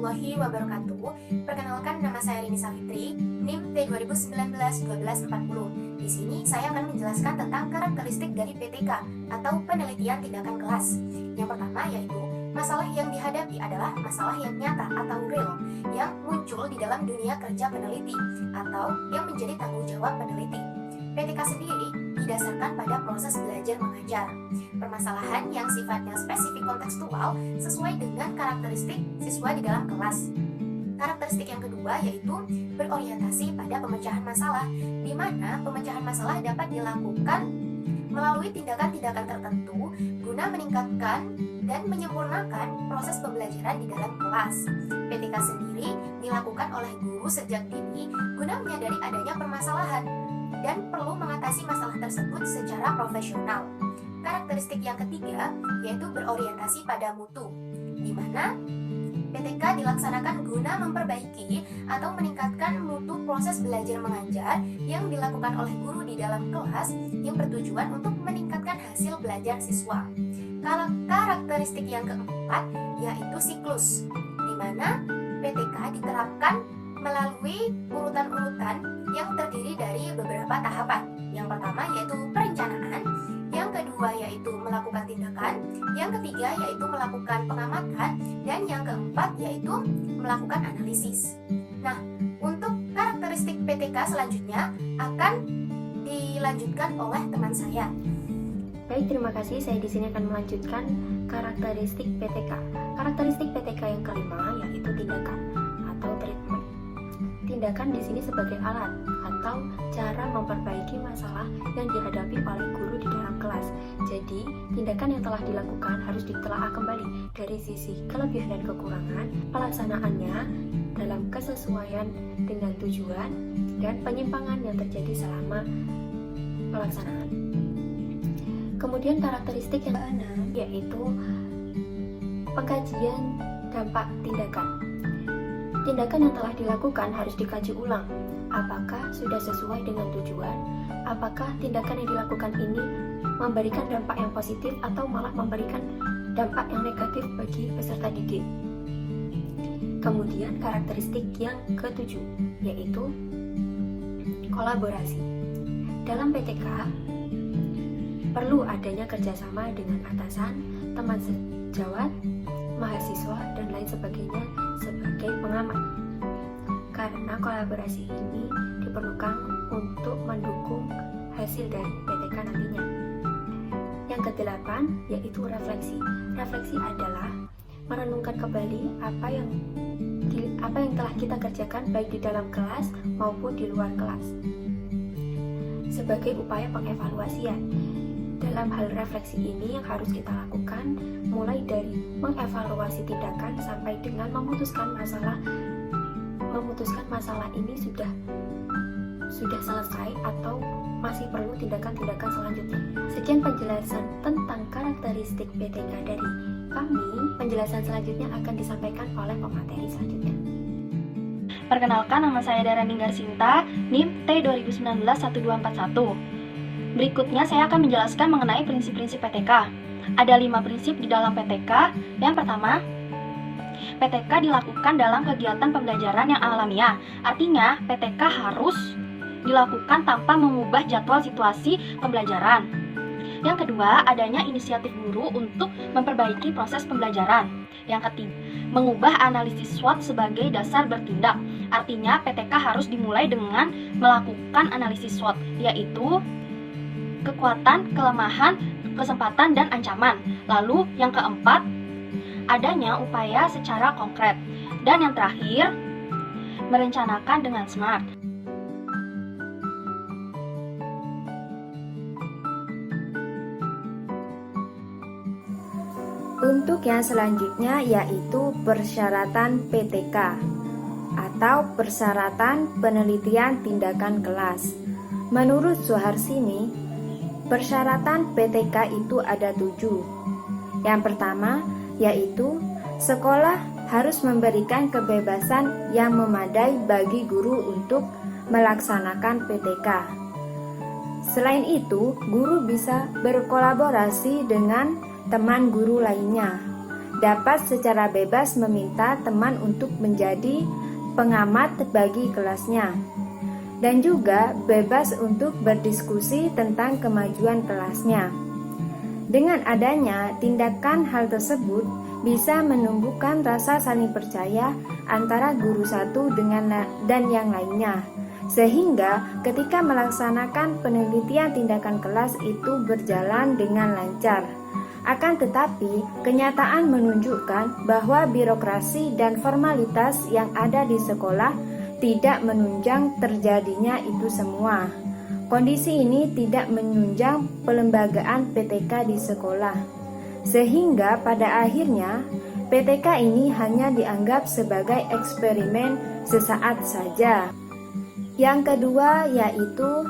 warahmatullahi wabarakatuh. Perkenalkan, nama saya Rini Safitri, NIM T2019-1240. Di sini saya akan menjelaskan tentang karakteristik dari PTK atau penelitian tindakan kelas. Yang pertama yaitu masalah yang dihadapi adalah masalah yang nyata atau real yang muncul di dalam dunia kerja peneliti atau yang menjadi tanggung jawab peneliti. PTK sendiri didasarkan pada proses belajar mengajar. Permasalahan yang sifatnya spesifik kontekstual sesuai dengan karakteristik siswa di dalam kelas. Karakteristik yang kedua yaitu berorientasi pada pemecahan masalah, di mana pemecahan masalah dapat dilakukan melalui tindakan-tindakan tertentu guna meningkatkan dan menyempurnakan proses pembelajaran di dalam kelas. PTK sendiri dilakukan oleh guru sejak dini guna menyadari adanya permasalahan dan perlu mengatasi masalah tersebut secara profesional. Karakteristik yang ketiga yaitu berorientasi pada mutu, di mana PTK dilaksanakan guna memperbaiki atau meningkatkan mutu proses belajar mengajar yang dilakukan oleh guru di dalam kelas yang bertujuan untuk meningkatkan hasil belajar siswa. Kalau karakteristik yang keempat yaitu siklus, di mana PTK diterapkan melalui urutan-urutan yang terdiri dari beberapa tahapan. Yang pertama yaitu perencanaan, yang kedua yaitu melakukan tindakan, yang ketiga yaitu melakukan pengamatan, dan yang keempat yaitu melakukan analisis. Nah, untuk karakteristik PTK selanjutnya akan dilanjutkan oleh teman saya. Baik, terima kasih. Saya di sini akan melanjutkan karakteristik PTK. Karakteristik PTK yang kelima yaitu tindakan atau treatment. Tindakan di sini sebagai alat atau cara memperbaiki masalah yang dihadapi oleh guru di dalam kelas. Jadi, tindakan yang telah dilakukan harus ditelaah kembali dari sisi kelebihan dan kekurangan, pelaksanaannya dalam kesesuaian dengan tujuan, dan penyimpangan yang terjadi selama pelaksanaan. Kemudian karakteristik yang keenam yaitu pengkajian dampak tindakan. Tindakan yang telah dilakukan harus dikaji ulang. Apakah sudah sesuai dengan tujuan? Apakah tindakan yang dilakukan ini memberikan dampak yang positif atau malah memberikan dampak yang negatif bagi peserta didik? Kemudian karakteristik yang ketujuh yaitu kolaborasi. Dalam PTK perlu adanya kerjasama dengan atasan, teman sejawat, mahasiswa, dan lain sebagainya sebagai pengamat. Karena kolaborasi ini diperlukan untuk mendukung hasil dari PTK nantinya. Yang kedelapan yaitu refleksi. Refleksi adalah merenungkan kembali apa yang telah kita kerjakan baik di dalam kelas maupun di luar kelas sebagai upaya pengevaluasian. Dalam hal refleksi ini yang harus kita lakukan mulai dari mengevaluasi tindakan sampai dengan memutuskan masalah ini sudah selesai atau masih perlu tindakan-tindakan selanjutnya. Sekian penjelasan tentang karakteristik PTK dari kami. Penjelasan selanjutnya akan disampaikan oleh pemateri selanjutnya. Perkenalkan, nama saya Dara Ninggar Sinta, NIM T2019-1241. Berikutnya saya akan menjelaskan mengenai prinsip-prinsip PTK. Ada 5 prinsip di dalam PTK. Yang pertama, PTK dilakukan dalam kegiatan pembelajaran yang alamiah. Artinya, PTK harus dilakukan tanpa mengubah jadwal situasi pembelajaran. Yang kedua, adanya inisiatif guru untuk memperbaiki proses pembelajaran. Yang ketiga, mengubah analisis SWOT sebagai dasar bertindak. Artinya, PTK harus dimulai dengan melakukan analisis SWOT, yaitu kekuatan, kelemahan, kesempatan, dan ancaman. Lalu yang keempat, adanya upaya secara konkret. Dan yang terakhir, merencanakan dengan smart. Untuk yang selanjutnya yaitu persyaratan PTK atau persyaratan penelitian tindakan kelas. Menurut Suharsini, persyaratan PTK itu ada 7. Yang pertama yaitu sekolah harus memberikan kebebasan yang memadai bagi guru untuk melaksanakan PTK. Selain itu, guru bisa berkolaborasi dengan teman guru lainnya dapat secara bebas meminta teman untuk menjadi pengamat bagi kelasnya, dan juga bebas untuk berdiskusi tentang kemajuan kelasnya. Dengan adanya tindakan hal tersebut bisa menumbuhkan rasa saling percaya antara guru satu dan yang lainnya, sehingga ketika melaksanakan penelitian tindakan kelas itu berjalan dengan lancar. Akan tetapi, kenyataan menunjukkan bahwa birokrasi dan formalitas yang ada di sekolah tidak menunjang terjadinya itu semua. Kondisi ini tidak menunjang pelembagaan PTK di sekolah, sehingga pada akhirnya PTK ini hanya dianggap sebagai eksperimen sesaat saja. Yang kedua yaitu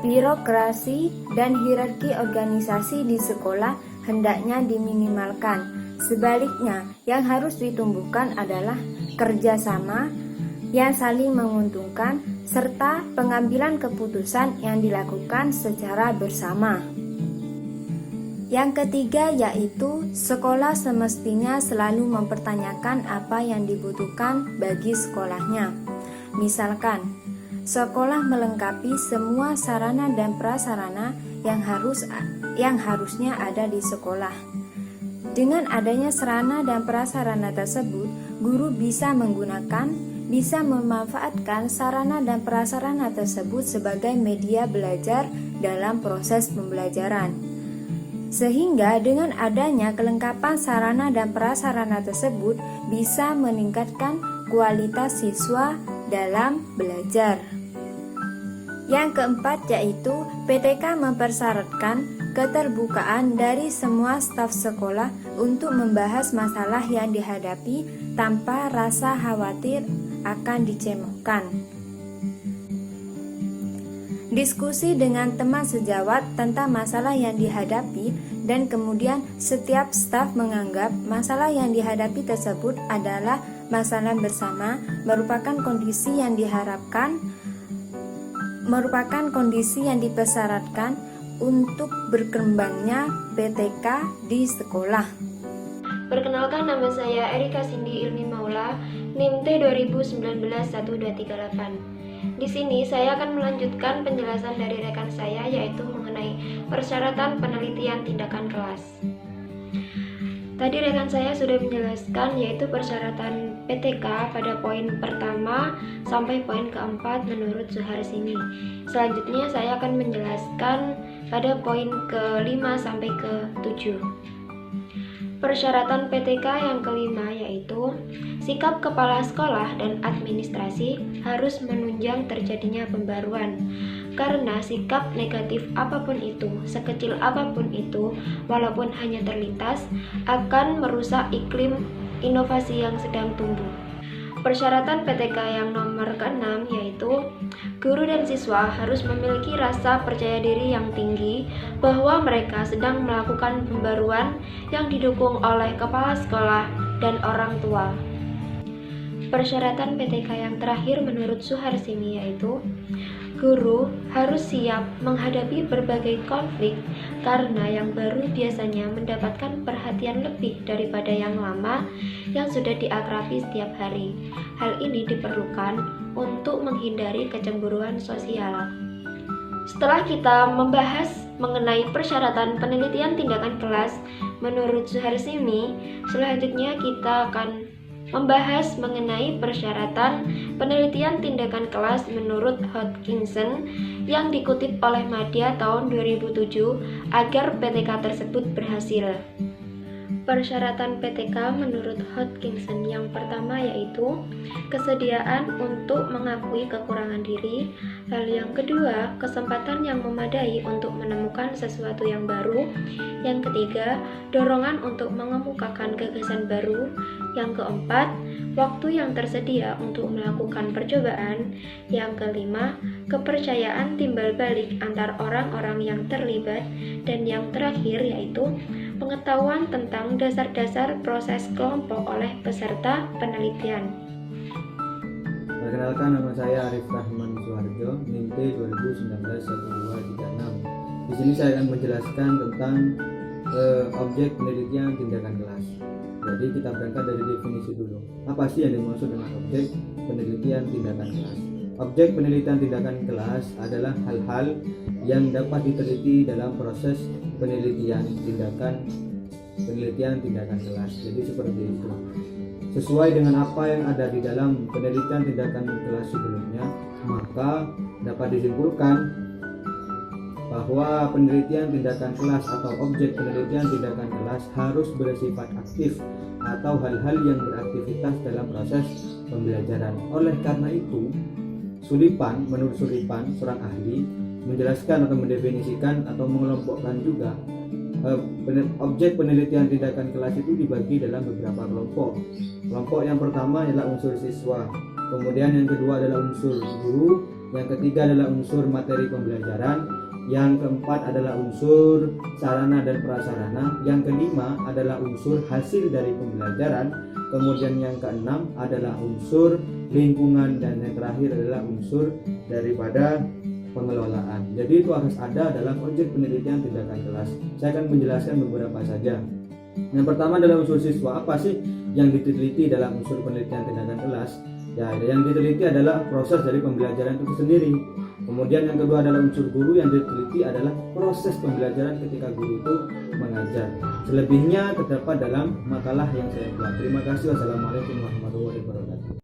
birokrasi dan hierarki organisasi di sekolah hendaknya diminimalkan. Sebaliknya, yang harus ditumbuhkan adalah kerjasama yang saling menguntungkan serta pengambilan keputusan yang dilakukan secara bersama. Yang ketiga yaitu sekolah semestinya selalu mempertanyakan apa yang dibutuhkan bagi sekolahnya. Misalkan, sekolah melengkapi semua sarana dan prasarana yang harusnya ada di sekolah. Dengan adanya sarana dan prasarana tersebut, guru bisa memanfaatkan sarana dan prasarana tersebut sebagai media belajar dalam proses pembelajaran. Sehingga dengan adanya kelengkapan sarana dan prasarana tersebut bisa meningkatkan kualitas siswa dalam belajar. Yang keempat yaitu PTK mempersyaratkan keterbukaan dari semua staf sekolah untuk membahas masalah yang dihadapi tanpa rasa khawatir akan dicemoohkan. Diskusi dengan teman sejawat tentang masalah yang dihadapi dan kemudian setiap staf menganggap masalah yang dihadapi tersebut adalah masalah bersama merupakan kondisi yang dipersyaratkan untuk berkembangnya PTK di sekolah. Perkenalkan, nama saya Erika Cindy Ilmi Maula, NIM T 2019-1238. Di sini saya akan melanjutkan penjelasan dari rekan saya yaitu mengenai persyaratan penelitian tindakan kelas. Tadi rekan saya sudah menjelaskan yaitu persyaratan PTK pada poin pertama sampai poin keempat menurut Suharsini. Selanjutnya saya akan menjelaskan pada poin ke-5 sampai ke-7. Persyaratan PTK yang kelima yaitu sikap kepala sekolah dan administrasi harus menunjang terjadinya pembaruan. Karena sikap negatif apapun itu, sekecil apapun itu, walaupun hanya terlintas, akan merusak iklim inovasi yang sedang tumbuh. Persyaratan PTK yang nomor ke-6 yaitu guru dan siswa harus memiliki rasa percaya diri yang tinggi bahwa mereka sedang melakukan pembaruan yang didukung oleh kepala sekolah dan orang tua. Persyaratan PTK yang terakhir menurut Suharsini yaitu guru harus siap menghadapi berbagai konflik karena yang baru biasanya mendapatkan perhatian lebih daripada yang lama yang sudah diakrabi setiap hari. Hal ini diperlukan untuk menghindari kecemburuan sosial. Setelah kita membahas mengenai persyaratan penelitian tindakan kelas menurut Suharsini, selanjutnya kita akan membahas mengenai persyaratan penelitian tindakan kelas menurut Hodgkinson yang dikutip oleh Madya tahun 2007 agar PTK tersebut berhasil. Persyaratan PTK menurut Hodgkinson yang pertama yaitu kesediaan untuk mengakui kekurangan diri, lalu yang kedua kesempatan yang memadai untuk menemukan sesuatu yang baru, yang ketiga dorongan untuk mengemukakan gagasan baru, yang keempat waktu yang tersedia untuk melakukan percobaan, yang kelima kepercayaan timbal balik antar orang-orang yang terlibat, dan yang terakhir yaitu pengetahuan tentang dasar-dasar proses kelompok oleh peserta penelitian. Perkenalkan, nama saya Arif Rahman Suharjo, NIM T 2019-1236. Di sini saya akan menjelaskan tentang objek penelitian tindakan kelas. Jadi kita berangkat dari definisi dulu. Apa sih yang dimaksud dengan objek penelitian tindakan kelas? Objek penelitian tindakan kelas adalah hal-hal yang dapat diteliti dalam proses penelitian tindakan kelas. Jadi seperti itu. Sesuai dengan apa yang ada di dalam penelitian tindakan kelas sebelumnya, maka dapat disimpulkan bahwa penelitian tindakan kelas atau objek penelitian tindakan kelas harus bersifat aktif atau hal-hal yang beraktivitas dalam proses pembelajaran. Oleh karena itu, menurut Sulipan, seorang ahli, menjelaskan atau mendefinisikan atau mengelompokkan juga objek penelitian tindakan kelas itu dibagi dalam beberapa kelompok. Kelompok yang pertama adalah unsur siswa, kemudian yang kedua adalah unsur guru, yang ketiga adalah unsur materi pembelajaran, yang keempat adalah unsur sarana dan prasarana, yang kelima adalah unsur hasil dari pembelajaran, kemudian yang keenam adalah unsur lingkungan, dan yang terakhir adalah unsur daripada pengelolaan. Jadi itu harus ada dalam objek penelitian tindakan kelas. Saya akan menjelaskan beberapa saja. Yang pertama adalah unsur siswa. Apa sih yang diteliti dalam unsur penelitian tindakan kelas? Ya, yang diteliti adalah proses dari pembelajaran itu sendiri. Kemudian yang kedua adalah unsur guru. Yang diteliti adalah proses pembelajaran ketika guru itu mengajar. Selebihnya terdapat dalam makalah yang saya buat. Terima kasih. Wassalamualaikum warahmatullahi wabarakatuh.